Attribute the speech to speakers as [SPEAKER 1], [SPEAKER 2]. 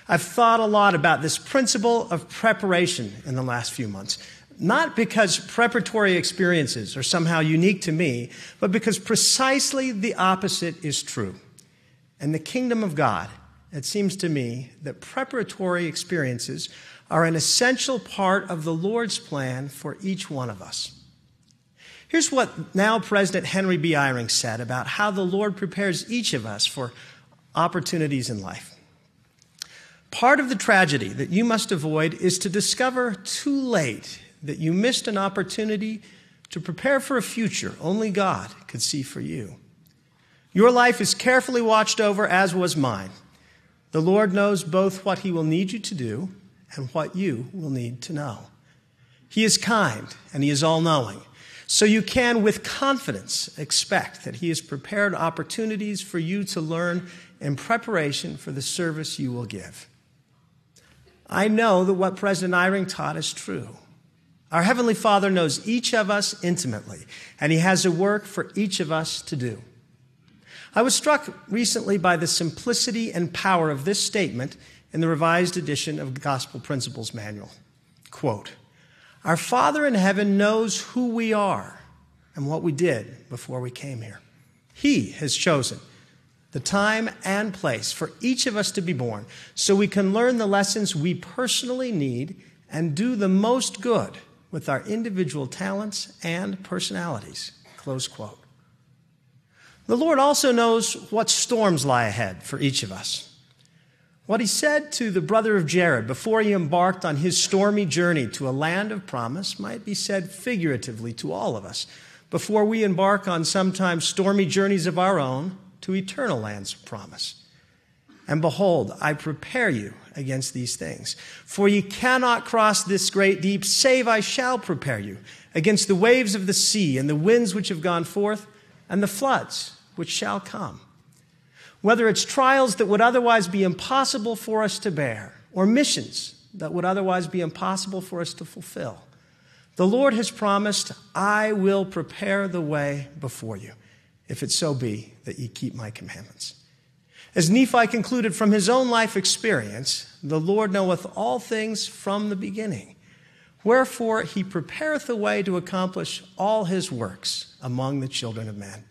[SPEAKER 1] I've thought a lot about this principle of preparation in the last few months, not because preparatory experiences are somehow unique to me, but because precisely the opposite is true. In the kingdom of God, it seems to me that preparatory experiences are an essential part of the Lord's plan for each one of us. Here's what now President Henry B. Eyring said about how the Lord prepares each of us for opportunities in life. Part of the tragedy that you must avoid is to discover too late that you missed an opportunity to prepare for a future only God could see for you. Your life is carefully watched over, as was mine. The Lord knows both what he will need you to do and what you will need to know. He is kind and he is all-knowing, so you can with confidence expect that he has prepared opportunities for you to learn in preparation for the service you will give. I know that what President Eyring taught is true. Our Heavenly Father knows each of us intimately, and he has a work for each of us to do. I was struck recently by the simplicity and power of this statement in the revised edition of the Gospel Principles Manual. Quote, "Our Father in heaven knows who we are and what we did before we came here. He has chosen the time and place for each of us to be born so we can learn the lessons we personally need and do the most good with our individual talents and personalities." Close quote. The Lord also knows what storms lie ahead for each of us. What he said to the brother of Jared before he embarked on his stormy journey to a land of promise might be said figuratively to all of us before we embark on sometimes stormy journeys of our own to eternal lands of promise. "And behold, I prepare you against these things. For ye cannot cross this great deep, save I shall prepare you against the waves of the sea and the winds which have gone forth and the floods which shall come." Whether it's trials that would otherwise be impossible for us to bear, or missions that would otherwise be impossible for us to fulfill, the Lord has promised, "I will prepare the way before you, if it so be that ye keep my commandments." As Nephi concluded from his own life experience, the Lord knoweth all things from the beginning. Wherefore he prepareth a way to accomplish all his works among the children of men.